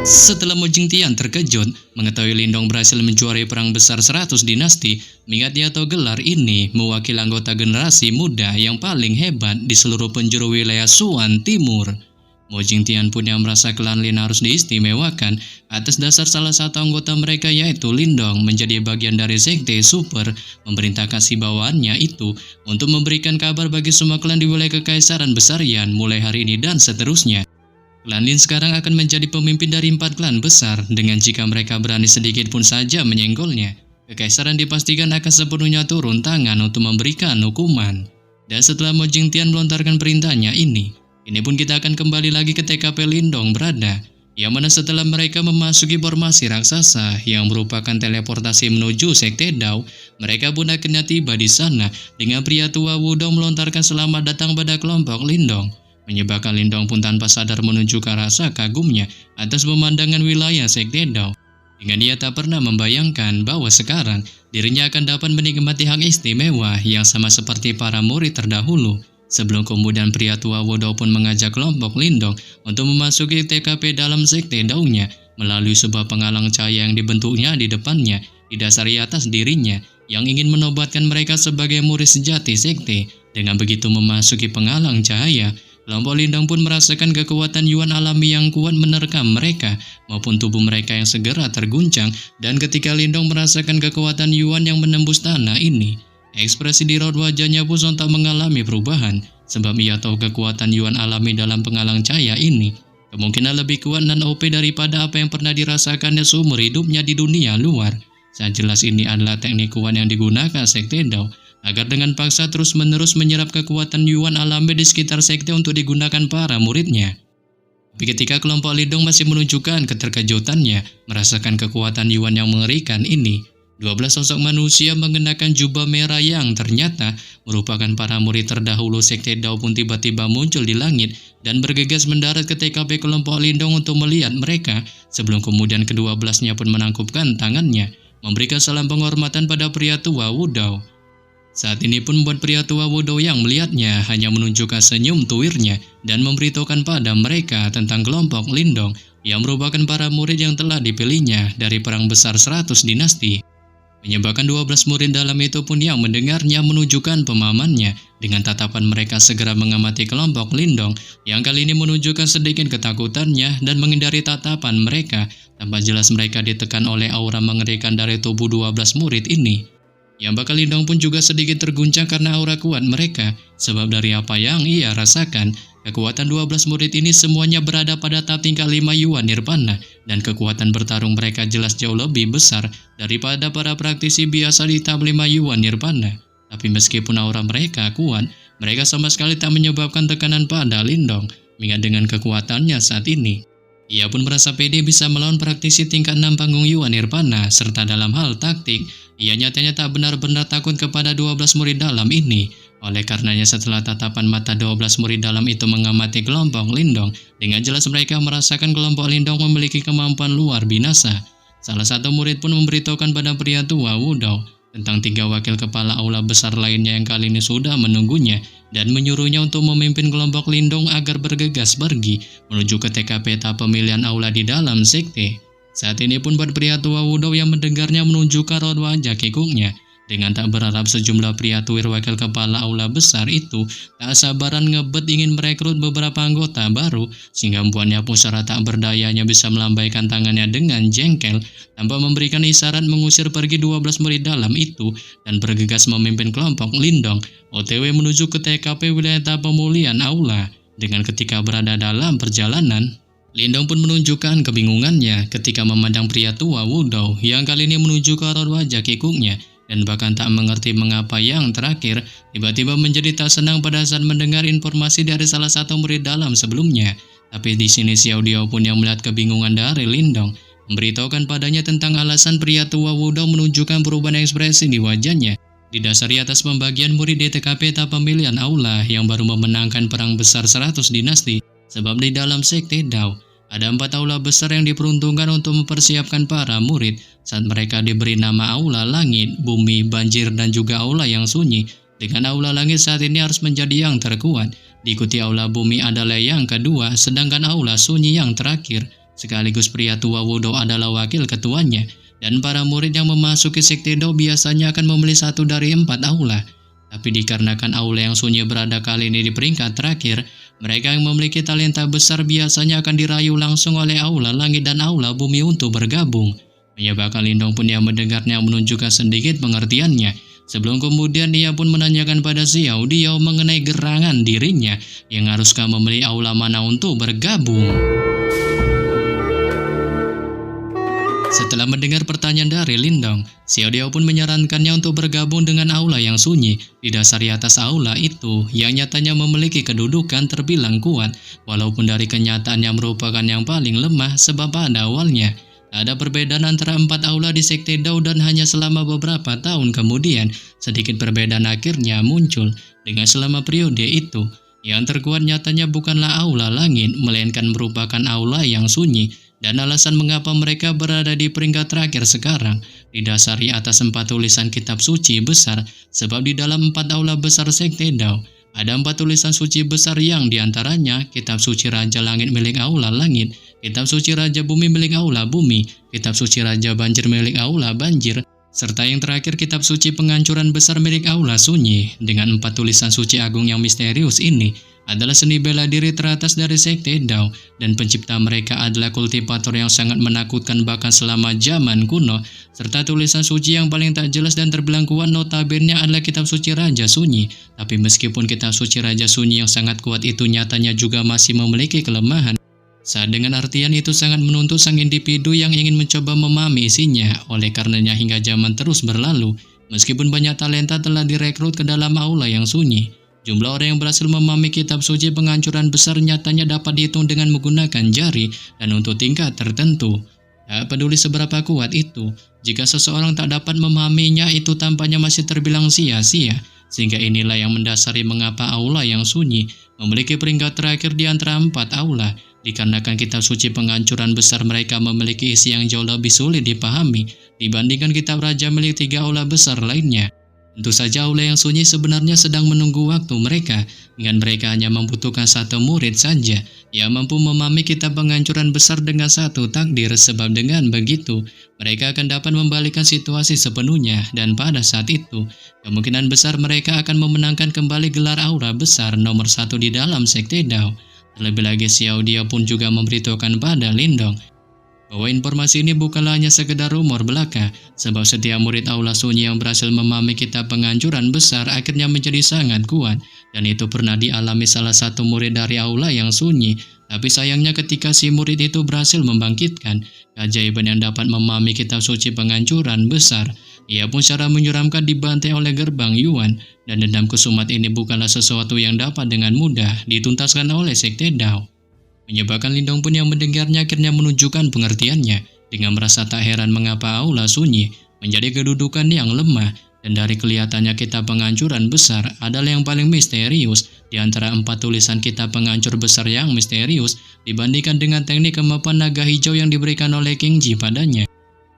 Setelah Mo Jingtian terkejut mengetahui Lindong berhasil menjuarai perang besar 100 dinasti, mengingat atau gelar ini mewakili anggota generasi muda yang paling hebat di seluruh penjuru wilayah Suan Timur. Mo Jingtian pun yang merasa klan Lin harus diistimewakan atas dasar salah satu anggota mereka yaitu Lindong menjadi bagian dari sekte super, memerintahkan si bawahannya itu untuk memberikan kabar bagi semua klan di wilayah Kekaisaran Besarian mulai hari ini dan seterusnya. Klan Lin sekarang akan menjadi pemimpin dari 4 klan besar dengan jika mereka berani sedikit pun saja menyenggolnya, Kekaisaran dipastikan akan sepenuhnya turun tangan untuk memberikan hukuman. Dan setelah Mo Jingtian melontarkan perintahnya ini pun kita akan kembali lagi ke TKP Lindong berada, yang mana setelah mereka memasuki formasi raksasa yang merupakan teleportasi menuju Sekte Dao, mereka pun akhirnya tiba di sana dengan pria tua Wudong melontarkan selamat datang pada kelompok Lindong. Menyebabkan Lindong pun tanpa sadar menunjukkan rasa kagumnya atas pemandangan wilayah Sekte Dao. Dengan dia tak pernah membayangkan bahwa sekarang dirinya akan dapat menikmati hak istimewa yang sama seperti para murid terdahulu. Sebelum kemudian pria tua Wudong pun mengajak kelompok Lindong untuk memasuki TKP dalam Sekte Dao-nya melalui sebuah penghalang cahaya yang dibentuknya di depannya, didasari atas dirinya yang ingin menobatkan mereka sebagai murid sejati sekte. Dengan begitu memasuki penghalang cahaya, kelompok Lindong pun merasakan kekuatan Yuan alami yang kuat menerkam mereka maupun tubuh mereka yang segera terguncang. Dan ketika Lindong merasakan kekuatan Yuan yang menembus tanah ini, ekspresi di raut wajahnya pun sontak mengalami perubahan, sebab ia tahu kekuatan Yuan alami dalam penghalang cahaya ini kemungkinan lebih kuat dan OP daripada apa yang pernah dirasakannya seumur hidupnya di dunia luar. Sangat jelas ini adalah teknik kuat yang digunakan Sekte Dao agar dengan paksa terus-menerus menyerap kekuatan Yuan alami di sekitar sekte untuk digunakan para muridnya. Tapi ketika kelompok Lindong masih menunjukkan keterkejutannya merasakan kekuatan Yuan yang mengerikan ini, 12 sosok manusia mengenakan jubah merah yang ternyata merupakan para murid terdahulu Sekte Dao pun tiba-tiba muncul di langit dan bergegas mendarat ke TKP kelompok Lindong untuk melihat mereka, sebelum kemudian ke-12-nya pun menangkupkan tangannya, memberikan salam penghormatan pada pria tua Wudong. Saat ini pun buat pria tua Wudong yang melihatnya hanya menunjukkan senyum tuirnya dan memberitahukan pada mereka tentang kelompok Lindong yang merupakan para murid yang telah dipilihnya dari perang besar 100 dinasti. Menyebabkan 12 murid dalam itu pun yang mendengarnya menunjukkan pemahamannya dengan tatapan mereka segera mengamati kelompok Lindong yang kali ini menunjukkan sedikit ketakutannya dan menghindari tatapan mereka. Tanpa jelas mereka ditekan oleh aura mengerikan dari tubuh 12 murid ini. Yang bakal Lindong pun juga sedikit terguncang karena aura kuat mereka, sebab dari apa yang ia rasakan, kekuatan 12 murid ini semuanya berada pada tahap tingkat 5 Yuan Nirvana, dan kekuatan bertarung mereka jelas jauh lebih besar daripada para praktisi biasa di tahap 5 Yuan Nirvana. Tapi meskipun aura mereka kuat, mereka sama sekali tak menyebabkan tekanan pada Lindong, mengingat dengan kekuatannya saat ini. Ia pun merasa pede bisa melawan praktisi tingkat 6 panggung Yuan Nirvana, serta dalam hal taktik, ia nyatanya tak benar-benar takut kepada 12 murid dalam ini. Oleh karenanya setelah tatapan mata 12 murid dalam itu mengamati kelompok Lindong, dengan jelas mereka merasakan kelompok Lindong memiliki kemampuan luar binasa. Salah satu murid pun memberitahukan pada pria tua Wudong tentang 3 wakil kepala aula besar lainnya yang kali ini sudah menunggunya dan menyuruhnya untuk memimpin kelompok Lindong agar bergegas pergi menuju ke TKP tahap pemilihan aula di dalam sekte. Saat ini pun buat pria tua Wudong yang mendengarnya menunjukkan raut wajah kikuknya. Dengan tak berharap sejumlah pria tuir wakil kepala aula besar itu tak sabaran ngebet ingin merekrut beberapa anggota baru, sehingga membuatnya pun secara tak berdayanya bisa melambaikan tangannya dengan jengkel tanpa memberikan isyarat mengusir pergi 12 murid dalam itu dan bergegas memimpin kelompok Lindong OTW menuju ke TKP wilayah tahap pemulihan aula. Dengan ketika berada dalam perjalanan, Lindong pun menunjukkan kebingungannya ketika memandang pria tua Wudong yang kali ini menunjukkan raut wajah kikuknya dan bahkan tak mengerti mengapa yang terakhir tiba-tiba menjadi tak senang pada saat mendengar informasi dari salah satu murid dalam sebelumnya. Tapi di sini Xiao Diao pun yang melihat kebingungan dari Lindong memberitahukan padanya tentang alasan pria tua Wudong menunjukkan perubahan ekspresi di wajahnya, didasari atas pembagian murid di TKP tahap pemilihan aula yang baru memenangkan perang besar 100 dinasti. Sebab di dalam Sekte Dao ada 4 aula besar yang diperuntukkan untuk mempersiapkan para murid saat mereka diberi nama Aula Langit, Bumi, Banjir, dan juga Aula yang Sunyi. Dengan Aula Langit saat ini harus menjadi yang terkuat, diikuti Aula Bumi adalah yang kedua, sedangkan Aula Sunyi yang terakhir. sekaligus pria tua Wudou adalah wakil ketuanya, dan para murid yang memasuki Sekte Dao biasanya akan memilih satu dari 4 aula. Tapi dikarenakan aula yang sunyi berada kali ini di peringkat terakhir, mereka yang memiliki talenta besar biasanya akan dirayu langsung oleh aula langit dan aula bumi untuk bergabung. Menyebabkan Lindong pun yang mendengarnya menunjukkan sedikit pengertiannya. Sebelum kemudian ia pun menanyakan pada Xiao Diao mengenai gerangan dirinya yang haruskah memilih aula mana untuk bergabung. Setelah mendengar pertanyaan dari Lindong, Xiao Diao pun menyarankannya untuk bergabung dengan aula yang sunyi. Didasari atas aula itu yang nyatanya memiliki kedudukan terbilang kuat, walaupun dari kenyataannya merupakan yang paling lemah sebab pada awalnya ada perbedaan antara 4 aula di Sekte Dao dan hanya selama beberapa tahun kemudian sedikit perbedaan akhirnya muncul. Dengan selama periode itu, yang terkuat nyatanya bukanlah aula langit, melainkan merupakan aula yang sunyi. Dan alasan mengapa mereka berada di peringkat terakhir sekarang didasari atas 4 tulisan kitab suci besar, sebab di dalam 4 aula besar Sekte Dao ada 4 tulisan suci besar yang diantaranya kitab suci Raja Langit milik aula langit, kitab suci Raja Bumi milik aula bumi, kitab suci Raja Banjir milik aula banjir, serta yang terakhir kitab suci penghancuran besar milik aula sunyi. Dengan 4 tulisan suci agung yang misterius ini adalah seni bela diri teratas dari Sekte Dao, dan pencipta mereka adalah kultivator yang sangat menakutkan bahkan selama zaman kuno, serta tulisan suci yang paling tak jelas dan terbilang kuat notabene adalah kitab suci Raja Sunyi. Tapi meskipun kitab suci Raja Sunyi yang sangat kuat itu nyatanya juga masih memiliki kelemahan. Saat dengan artian itu sangat menuntut sang individu yang ingin mencoba memahami isinya. Oleh karenanya hingga zaman terus berlalu, meskipun banyak talenta telah direkrut ke dalam aula yang sunyi, jumlah orang yang berhasil memahami kitab suci penghancuran besar nyatanya dapat dihitung dengan menggunakan jari dan untuk tingkat tertentu. Tak peduli seberapa kuat itu, jika seseorang tak dapat memahaminya itu tampaknya masih terbilang sia-sia. Sehingga inilah yang mendasari mengapa aula yang sunyi memiliki peringkat terakhir di antara 4 aula, dikarenakan kitab suci penghancuran besar mereka memiliki isi yang jauh lebih sulit dipahami dibandingkan kitab raja milik 3 aula besar lainnya. Tentu saja aula yang sunyi sebenarnya sedang menunggu waktu mereka, dengan mereka hanya membutuhkan 1 murid saja yang mampu memahami kitab penghancuran besar dengan 1 takdir, sebab dengan begitu mereka akan dapat membalikan situasi sepenuhnya, dan pada saat itu kemungkinan besar mereka akan memenangkan kembali gelar aura besar nomor 1 di dalam Sekte Dao. Terlebih lagi Xiao Diao pun juga memberitahukan pada Lindong bahwa informasi ini bukanlah hanya sekedar rumor belaka, sebab setiap murid aula sunyi yang berhasil memahami kitab penghancuran besar akhirnya menjadi sangat kuat, dan itu pernah dialami salah satu murid dari aula yang sunyi. Tapi sayangnya ketika si murid itu berhasil membangkitkan keajaiban yang dapat memahami kitab suci penghancuran besar, ia pun secara menyeramkan dibantai oleh gerbang Yuan, dan dendam kesumat ini bukanlah sesuatu yang dapat dengan mudah dituntaskan oleh Sekte Dao. Menyebabkan Lindong pun yang mendengarnya akhirnya menunjukkan pengertiannya, dengan merasa tak heran mengapa aula sunyi menjadi kedudukan yang lemah, dan dari kelihatannya kitab penghancuran besar adalah yang paling misterius di antara 4 tulisan kitab penghancur besar yang misterius dibandingkan dengan teknik kemapan naga hijau yang diberikan oleh King Ji padanya.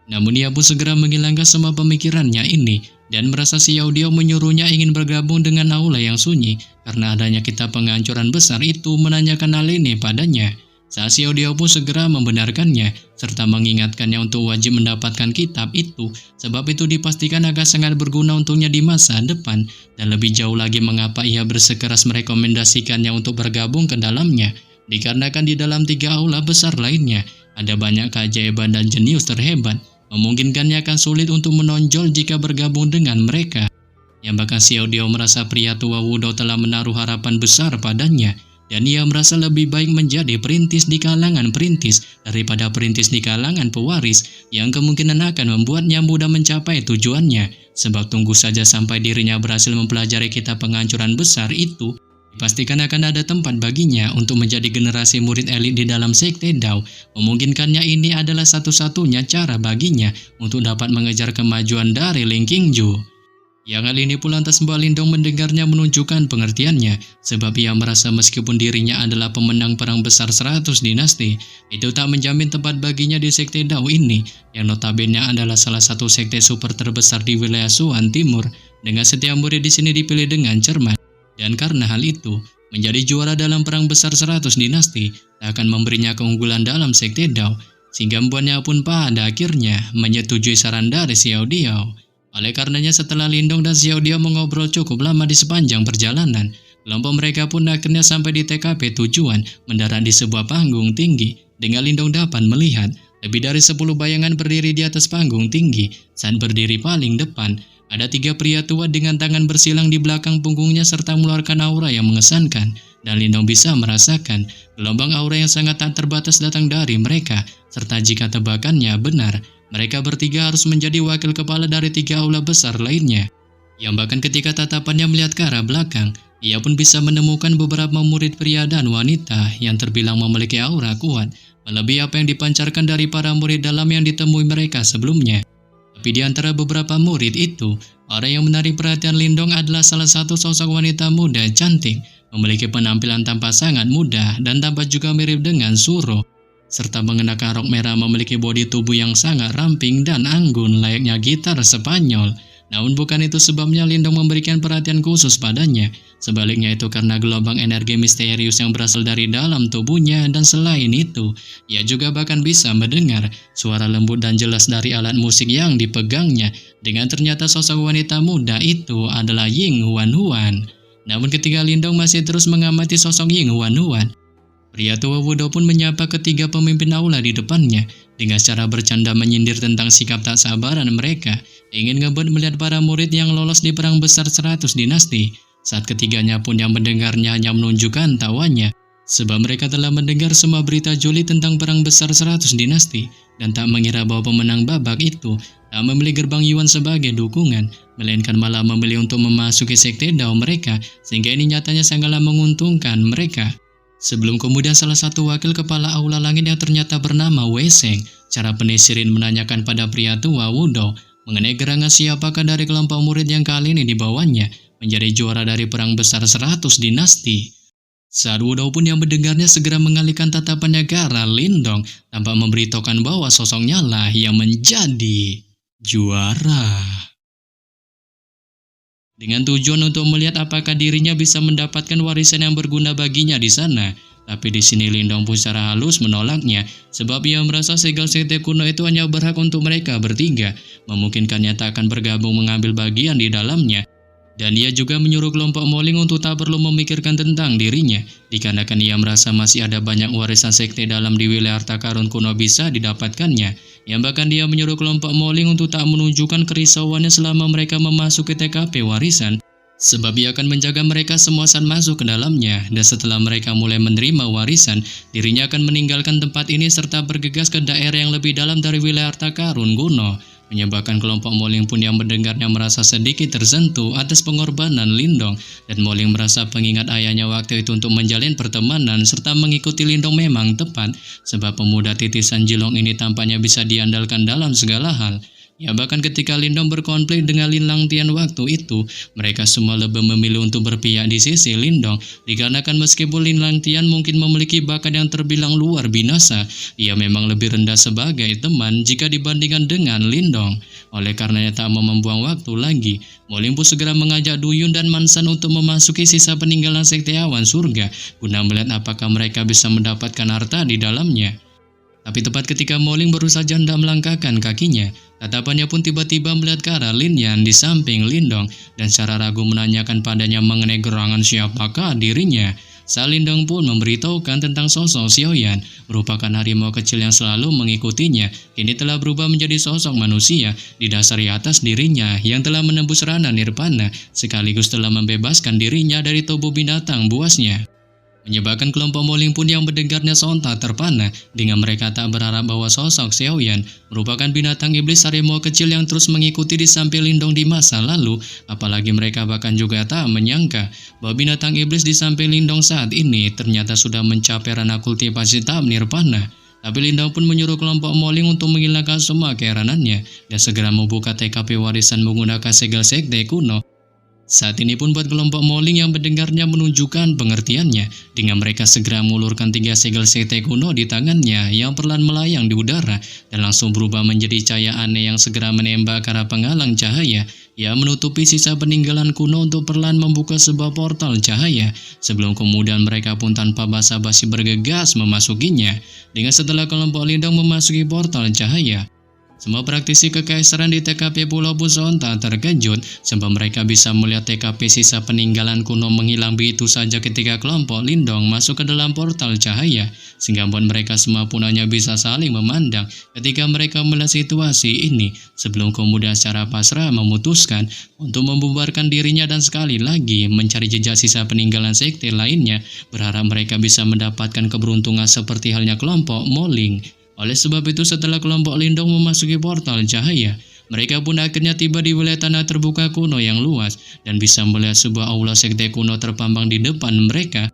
Namun ia pun segera menghilangkan semua pemikirannya ini dan merasa Xiao Diao menyuruhnya ingin bergabung dengan aula yang sunyi karena adanya kitab penghancuran besar itu menanyakan hal ini padanya. Saat Xiao Diao pun segera membenarkannya serta mengingatkannya untuk wajib mendapatkan kitab itu, sebab itu dipastikan akan sangat berguna untuknya di masa depan, dan lebih jauh lagi mengapa ia bersikeras merekomendasikannya untuk bergabung ke dalamnya, dikarenakan di dalam 3 aula besar lainnya ada banyak keajaiban dan jenius terhebat, memungkinkannya akan sulit untuk menonjol jika bergabung dengan mereka. Yang bahkan Xiao Diao merasa pria tua Wudou telah menaruh harapan besar padanya, dan ia merasa lebih baik menjadi perintis di kalangan perintis daripada perintis di kalangan pewaris yang kemungkinan akan membuatnya mudah mencapai tujuannya, sebab tunggu saja sampai dirinya berhasil mempelajari kitab penghancuran besar itu, dipastikan akan ada tempat baginya untuk menjadi generasi murid elit di dalam Sekte Dao. Memungkinkannya ini adalah satu-satunya cara baginya untuk dapat mengejar kemajuan dari Ling Qingju. Yang hal ini pula lantas Mbak Lindong mendengarnya menunjukkan pengertiannya, sebab ia merasa meskipun dirinya adalah pemenang perang besar 100 dinasti, itu tak menjamin tempat baginya di Sekte Dao ini, yang notabene adalah salah satu sekte super terbesar di wilayah Suan Timur, dengan setiap murid di sini dipilih dengan cermat. Dan karena hal itu, Menjadi juara dalam perang besar 100 dinasti tak akan memberinya keunggulan dalam sekte Dao, sehingga membuatnya pun pada akhirnya menyetujui saran dari Xiao Diao. Oleh karenanya setelah Lindong dan Xiao Diao mengobrol cukup lama di sepanjang perjalanan, kelompok mereka pun akhirnya sampai di TKP tujuan mendarat di sebuah panggung tinggi. Dengan Lindong dapat melihat lebih dari 10 bayangan berdiri di atas panggung tinggi. Saat berdiri paling depan, ada 3 pria tua dengan tangan bersilang di belakang punggungnya serta mengeluarkan aura yang mengesankan. Dan Lindong bisa merasakan gelombang aura yang sangat tak terbatas datang dari mereka. Serta jika tebakannya benar, mereka bertiga harus menjadi wakil kepala dari 3 aula besar lainnya. Yang bahkan ketika tatapannya melihat ke arah belakang, ia pun bisa menemukan beberapa murid pria dan wanita yang terbilang memiliki aura kuat, melebihi apa yang dipancarkan dari para murid dalam yang ditemui mereka sebelumnya. Tapi di antara beberapa murid itu, orang yang menarik perhatian Lindong adalah salah satu sosok wanita muda cantik, memiliki penampilan tampak sangat muda dan tampak juga mirip dengan Suro, serta mengenakan rok merah memiliki bodi tubuh yang sangat ramping dan anggun layaknya gitar Spanyol. Namun bukan itu sebabnya Lindong memberikan perhatian khusus padanya. Sebaliknya itu karena gelombang energi misterius yang berasal dari dalam tubuhnya, dan selain itu, ia juga bahkan bisa mendengar suara lembut dan jelas dari alat musik yang dipegangnya. Dengan ternyata sosok wanita muda itu adalah Ying Huan-Huan. Namun ketika Lindong masih terus mengamati sosok Ying Huan-Huan, pria tua Wudo pun menyapa ketiga pemimpin aula di depannya dengan cara bercanda menyindir tentang sikap tak sabaran mereka ingin ngebut melihat para murid yang lolos di perang besar 100 dinasti. Saat ketiganya pun yang mendengarnya hanya menunjukkan tawanya, sebab mereka telah mendengar semua berita juli tentang perang besar 100 dinasti dan tak mengira bahwa pemenang babak itu tak memilih gerbang Yuan sebagai dukungan, melainkan malah memilih untuk memasuki sekte Dao mereka, sehingga ini nyatanya sangatlah menguntungkan mereka. Sebelum kemudian salah satu wakil kepala aula langit yang ternyata bernama Wei Sheng, cara penisirin menanyakan pada pria tua Wudo mengenai gerangan siapakah dari kelompok murid yang kali ini dibawanya menjadi juara dari perang besar 100 dinasti. Saat Wudo pun yang mendengarnya segera mengalihkan tatapannya ke arah Lindong tanpa memberitahukan bahwa sosoknya lah yang menjadi juara. Dengan tujuan untuk melihat apakah dirinya bisa mendapatkan warisan yang berguna baginya di sana. Tapi di sini Lindong pun secara halus menolaknya, sebab ia merasa segel sekte kuno itu hanya berhak untuk mereka bertiga, memungkinkannya tak akan bergabung mengambil bagian di dalamnya. Dan ia juga menyuruh kelompok Moling untuk tak perlu memikirkan tentang dirinya, dikarenakan ia merasa masih ada banyak warisan sekte dalam di wilayah harta karun kuno bisa didapatkannya. Yang bahkan dia menyuruh kelompok Moling untuk tak menunjukkan kerisauannya selama mereka memasuki TKP warisan, sebab ia akan menjaga mereka semua saat masuk ke dalamnya. Dan setelah mereka mulai menerima warisan, dirinya akan meninggalkan tempat ini serta bergegas ke daerah yang lebih dalam dari wilayah harta karun kuno. Menyebabkan kelompok Moling pun yang mendengarnya merasa sedikit tersentuh atas pengorbanan Lindong, dan Moling merasa pengingat ayahnya waktu itu untuk menjalin pertemanan serta mengikuti Lindong memang tepat, sebab pemuda titisan Jilong ini tampaknya bisa diandalkan dalam segala hal. Ya bahkan ketika Lindong berkonflik dengan Lin Langtian waktu itu, mereka semua lebih memilih untuk berpihak di sisi Lindong, dikarenakan meskipun Lin Langtian mungkin memiliki bakat yang terbilang luar binasa, ia memang lebih rendah sebagai teman jika dibandingkan dengan Lindong. Oleh karenanya tak mau membuang waktu lagi, Moling pun segera mengajak Duyun dan Mansan untuk memasuki sisa peninggalan sekte awan surga, guna melihat apakah mereka bisa mendapatkan harta di dalamnya. Tapi tepat ketika Moling baru saja hendak melangkahkan kakinya, tatapannya pun tiba-tiba melihat ke arah Lin Yan di samping Lindong dan secara ragu menanyakan padanya mengenai gerangan siapakah dirinya. Saat Lindong pun memberitahukan tentang sosok Xiaoyan, merupakan harimau kecil yang selalu mengikutinya, kini telah berubah menjadi sosok manusia didasari atas dirinya yang telah menembus ranah nirvana, sekaligus telah membebaskan dirinya dari tubuh binatang buasnya. Menyebabkan kelompok Moling pun yang mendengarnya sontak terpana, dengan mereka tak berharap bahwa sosok Xiaoyan merupakan binatang iblis harimau kecil yang terus mengikuti di samping Lindong di masa lalu. Apalagi mereka bahkan juga tak menyangka bahwa binatang iblis di samping Lindong saat ini ternyata sudah mencapai ranah kultivasi tahap nirvana. Tapi Lindong pun menyuruh kelompok Moling untuk menghilangkan semua keheranannya dan segera membuka TKP warisan menggunakan segel sekte kuno. Saat ini pun buat kelompok Moling yang mendengarnya menunjukkan pengertiannya, dengan mereka segera mengulurkan 3 segel sekte kuno di tangannya yang perlahan melayang di udara dan langsung berubah menjadi cahaya aneh yang segera menembak ke arah penghalang cahaya Ia menutupi sisa peninggalan kuno untuk perlahan membuka sebuah portal cahaya, sebelum kemudian mereka pun tanpa basa-basi bergegas memasukinya. Dengan setelah kelompok Lindong memasuki portal cahaya, semua praktisi kekaisaran di TKP Pulau pun sontak terkejut sebab mereka bisa melihat TKP sisa peninggalan kuno menghilang begitu saja ketika kelompok Lindong masuk ke dalam portal cahaya, sehingga buat mereka semua pun hanya bisa saling memandang ketika mereka melihat situasi ini sebelum kemudian secara pasrah memutuskan untuk membubarkan dirinya dan sekali lagi mencari jejak sisa peninggalan sekte lainnya, berharap mereka bisa mendapatkan keberuntungan seperti halnya kelompok Moling. Oleh sebab itu, setelah kelompok Lindong memasuki portal cahaya, mereka pun akhirnya tiba di wilayah tanah terbuka kuno yang luas dan bisa melihat sebuah aula sekte kuno terpampang di depan mereka.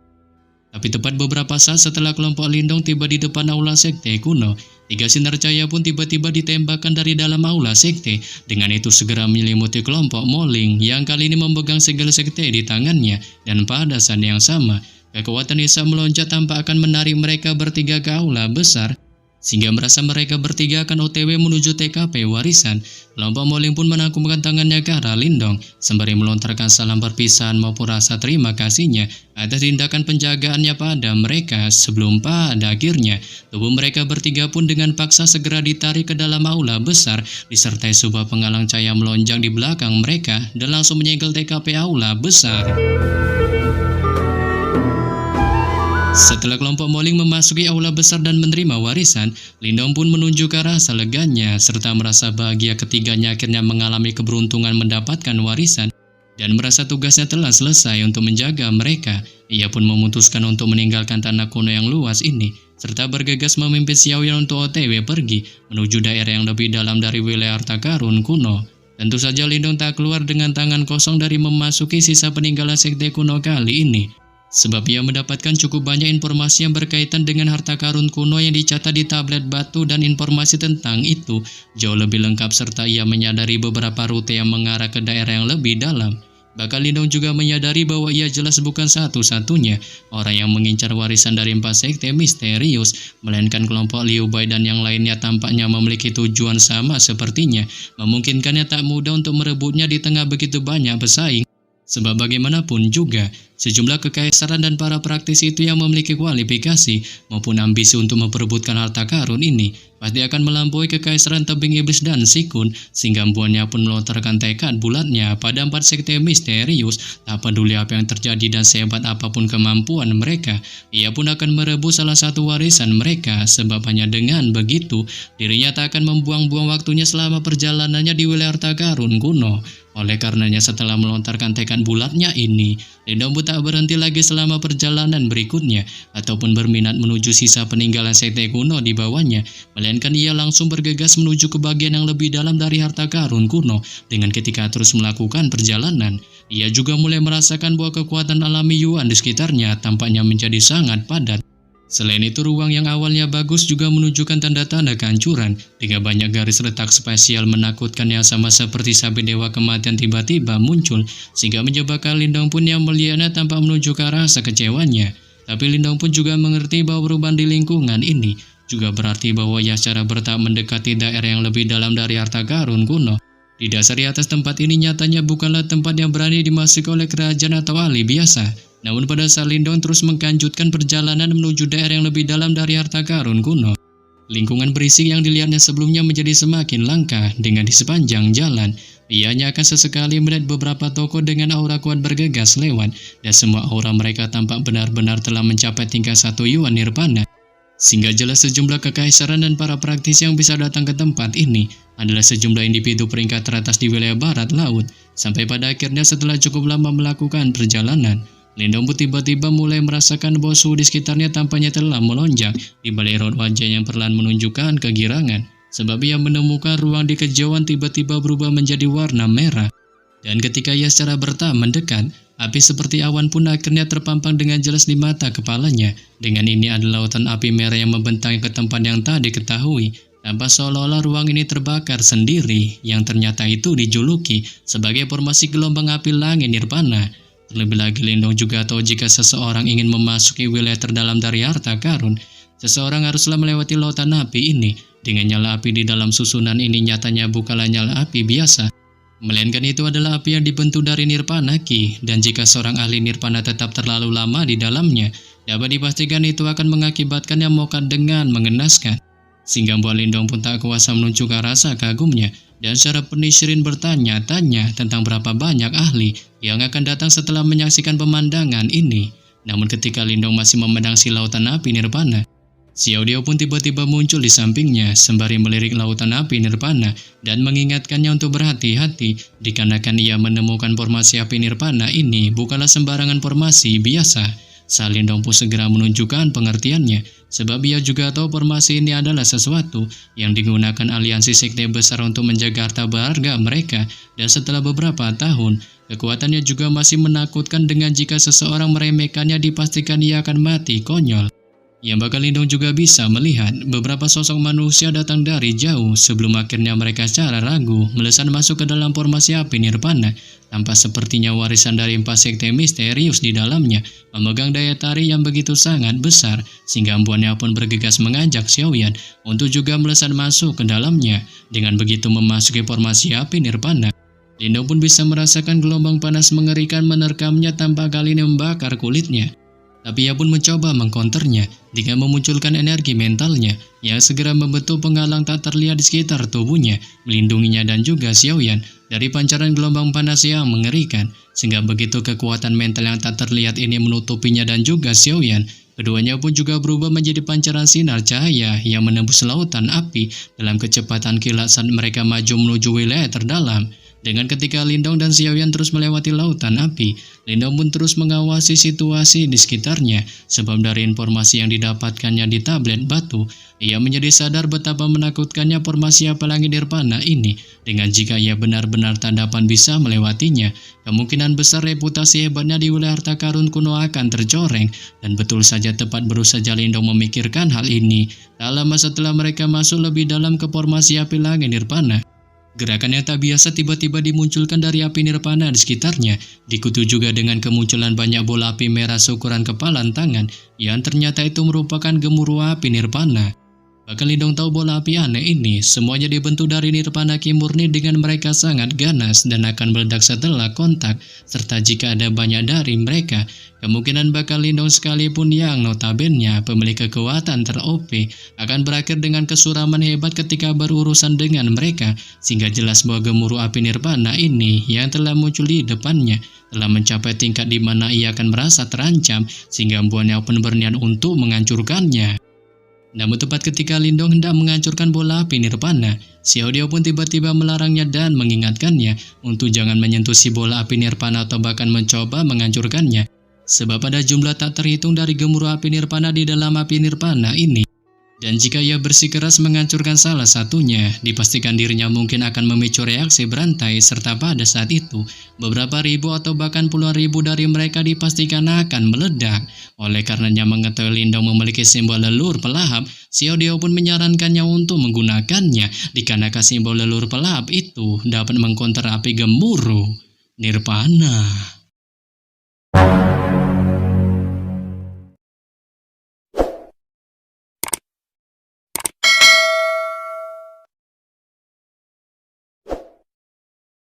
Tapi tepat beberapa saat setelah kelompok Lindong tiba di depan aula sekte kuno, 3 sinar cahaya pun tiba-tiba ditembakkan dari dalam aula sekte. Dengan itu segera menyelimuti kelompok Moling yang kali ini memegang segel sekte di tangannya, dan pada saat yang sama, kekuatan Isa melonjak tanpa akan menarik mereka bertiga ke aula besar, sehingga merasa mereka bertiga akan OTW menuju TKP warisan. Kelompok Moling pun menangkumkan tangannya ke arah Lindong, sembari melontarkan salam perpisahan maupun rasa terima kasihnya atas tindakan penjagaannya pada mereka, sebelum pada akhirnya tubuh mereka bertiga pun dengan paksa segera ditarik ke dalam aula besar, disertai sebuah penghalang cahaya melonjak di belakang mereka dan langsung menyegel TKP aula besar. Setelah kelompok Moling memasuki aula besar dan menerima warisan, Lindong pun menunjukkan rasa leganya serta merasa bahagia ketiganya akhirnya mengalami keberuntungan mendapatkan warisan dan merasa tugasnya telah selesai untuk menjaga mereka. Ia pun memutuskan untuk meninggalkan tanah kuno yang luas ini serta bergegas memimpin Xiaoyan untuk OTW pergi menuju daerah yang lebih dalam dari wilayah harta karun kuno. Tentu saja Lindong tak keluar dengan tangan kosong dari memasuki sisa peninggalan sekte kuno kali ini, sebab ia mendapatkan cukup banyak informasi yang berkaitan dengan harta karun kuno yang dicatat di tablet batu, dan informasi tentang itu jauh lebih lengkap serta ia menyadari beberapa rute yang mengarah ke daerah yang lebih dalam. Bahkan Lindong juga menyadari bahwa ia jelas bukan satu-satunya orang yang mengincar warisan dari 4 sekte misterius, melainkan kelompok Liu Bai dan yang lainnya tampaknya memiliki tujuan sama sepertinya, memungkinkannya tak mudah untuk merebutnya di tengah begitu banyak pesaing. Sebab bagaimanapun juga, sejumlah kekaisaran dan para praktisi itu yang memiliki kualifikasi maupun ambisi untuk memperebutkan harta karun ini pasti akan melampaui kekaisaran tebing iblis dan sikun, sehingga empuannya pun melontarkan tekad bulatnya pada 4 sekte misterius. Tak peduli apa yang terjadi dan sehebat apapun kemampuan mereka, ia pun akan merebut salah satu warisan mereka, sebab hanya dengan begitu dirinya tak akan membuang-buang waktunya selama perjalanannya di wilayah harta karun kuno. Oleh karenanya, setelah melontarkan tekad bulatnya ini, Lindong pun tak berhenti lagi selama perjalanan berikutnya ataupun berminat menuju sisa peninggalan sekte kuno di bawahnya, melainkan ia langsung bergegas menuju ke bagian yang lebih dalam dari harta karun kuno. Dengan ketika terus melakukan perjalanan, ia juga mulai merasakan bahwa kekuatan alami Yuan di sekitarnya tampaknya menjadi sangat padat. Selain itu, ruang yang awalnya bagus juga menunjukkan tanda-tanda kehancuran dengan banyak garis retak spasial menakutkan yang sama seperti sabit dewa kematian tiba-tiba muncul, sehingga menyebabkan Lindong pun yang melihatnya tanpa menunjukkan rasa kecewanya. Tapi Lindong pun juga mengerti bahwa perubahan di lingkungan ini juga berarti bahwa ia secara bertahap mendekati daerah yang lebih dalam dari harta karun kuno. Di dasar di atas tempat ini nyatanya bukanlah tempat yang berani dimasuki oleh kerajaan atau ahli biasa. Namun pada saat Lindong terus mengkanjutkan perjalanan menuju daerah yang lebih dalam dari harta karun kuno, lingkungan berisik yang dilihatnya sebelumnya menjadi semakin langka. Dengan di sepanjang jalan, ia hanya akan sesekali melihat beberapa toko dengan aura kuat bergegas lewat, dan semua aura mereka tampak benar-benar telah mencapai tingkat 1 Yuan Nirvana. Sehingga jelas sejumlah kekaisaran dan para praktisi yang bisa datang ke tempat ini adalah sejumlah individu peringkat teratas di wilayah barat laut. Sampai pada akhirnya setelah cukup lama melakukan perjalanan, Lindong pun tiba-tiba mulai merasakan bahwa suhu di sekitarnya tampaknya telah melonjak. Di balik raut wajah yang perlahan menunjukkan kegirangan, sebab ia menemukan ruang di kejauhan tiba-tiba berubah menjadi warna merah. Dan ketika ia secara bertahap mendekat, api seperti awan pun akhirnya terpampang dengan jelas di mata kepalanya. Dengan ini adalah lautan api merah yang membentang ke tempat yang tak diketahui, tanpa seolah-olah ruang ini terbakar sendiri, yang ternyata itu dijuluki sebagai formasi gelombang api langit nirvana. Terlebih lagi Lindong juga tahu jika seseorang ingin memasuki wilayah terdalam dari harta karun, seseorang haruslah melewati lautan api ini. Dengan nyala api di dalam susunan ini nyatanya bukanlah nyala api biasa, Melainkan itu adalah api yang dibentuk dari nirvana ki, dan jika seorang ahli nirvana tetap terlalu lama di dalamnya, dapat dipastikan itu akan mengakibatkan yang mokat dengan mengenaskan. Sehingga Mbok Lindong pun tak kuasa menunjukkan rasa kagumnya, dan secara penuh Shirin bertanya-tanya tentang berapa banyak ahli yang akan datang setelah menyaksikan pemandangan ini. Namun ketika Lindong masih memandang si lautan api nirvana, Xiao Diao pun tiba-tiba muncul di sampingnya sembari melirik lautan api nirvana dan mengingatkannya untuk berhati-hati dikarenakan ia menemukan formasi api nirvana ini bukanlah sembarangan formasi biasa. Saat Lindong pun segera menunjukkan pengertiannya sebab ia juga tahu formasi ini adalah sesuatu yang digunakan aliansi sekte besar untuk menjaga harta berharga mereka, dan setelah beberapa tahun kekuatannya juga masih menakutkan dengan jika seseorang meremehkannya dipastikan ia akan mati konyol. Yang bakal Lindong juga bisa melihat beberapa sosok manusia datang dari jauh sebelum akhirnya mereka secara ragu melesat masuk ke dalam formasi api nirvana, tanpa sepertinya warisan dari 4 sekte misterius di dalamnya memegang daya tarik yang begitu sangat besar, sehingga empuannya pun bergegas mengajak Xiaoyan untuk juga melesat masuk ke dalamnya. Dengan begitu memasuki formasi api nirvana, Lindong pun bisa merasakan gelombang panas mengerikan menerkamnya tanpa kali ini membakar kulitnya. Tapi ia pun mencoba mengkonternya dengan memunculkan energi mentalnya yang segera membentuk penghalang tak terlihat di sekitar tubuhnya, melindunginya dan juga Xiaoyan dari pancaran gelombang panas yang mengerikan. Sehingga begitu kekuatan mental yang tak terlihat ini menutupinya dan juga Xiaoyan, keduanya pun juga berubah menjadi pancaran sinar cahaya yang menembus lautan api dalam kecepatan kilat saat mereka maju menuju wilayah terdalam. Dengan ketika Lindong dan Xiaoyan terus melewati lautan api, Lindong pun terus mengawasi situasi di sekitarnya, sebab dari informasi yang didapatkannya di tablet batu, ia menjadi sadar betapa menakutkannya formasi apalagi nirvana ini. Dengan jika ia benar-benar tak dapat bisa melewatinya, kemungkinan besar reputasi hebatnya di wilayah harta karun kuno akan tercoreng, dan betul saja tepat baru saja Lindong memikirkan hal ini. Tak lama setelah mereka masuk lebih dalam ke formasi api langit nirvana, gerakan yang tak biasa tiba-tiba dimunculkan dari api nirvana di sekitarnya, diikuti juga dengan kemunculan banyak bola api merah seukuran kepalan tangan, yang ternyata itu merupakan gemuruh api nirvana. Bahkan Lindong tahu bola api aneh ini semuanya dibentuk dari nirvana ki murni dengan mereka sangat ganas dan akan meledak setelah kontak, serta jika ada banyak dari mereka, kemungkinan bakal Lindong sekalipun yang notabene pemilik kekuatan ter-OP akan berakhir dengan kesuraman hebat ketika berurusan dengan mereka, sehingga jelas bahwa gemuruh api nirvana ini yang telah muncul di depannya telah mencapai tingkat di mana ia akan merasa terancam, sehingga empuannya pun berniat untuk menghancurkannya. Namun tepat ketika Lindong hendak menghancurkan bola api nirvana, Xiao Diao pun tiba-tiba melarangnya dan mengingatkannya untuk jangan menyentuh si bola api nirvana atau bahkan mencoba menghancurkannya, sebab ada jumlah tak terhitung dari gemuruh api nirvana di dalam api nirvana ini. Dan jika ia bersikeras menghancurkan salah satunya, dipastikan dirinya mungkin akan memicu reaksi berantai, serta pada saat itu, beberapa ribu atau bahkan puluhan ribu dari mereka dipastikan akan meledak. Oleh karenanya mengetahui Lindong memiliki simbol lelur pelahap, Xiao Diao pun menyarankannya untuk menggunakannya, dikarenakan simbol lelur pelahap itu dapat mengkonter api gemuruh nirvana.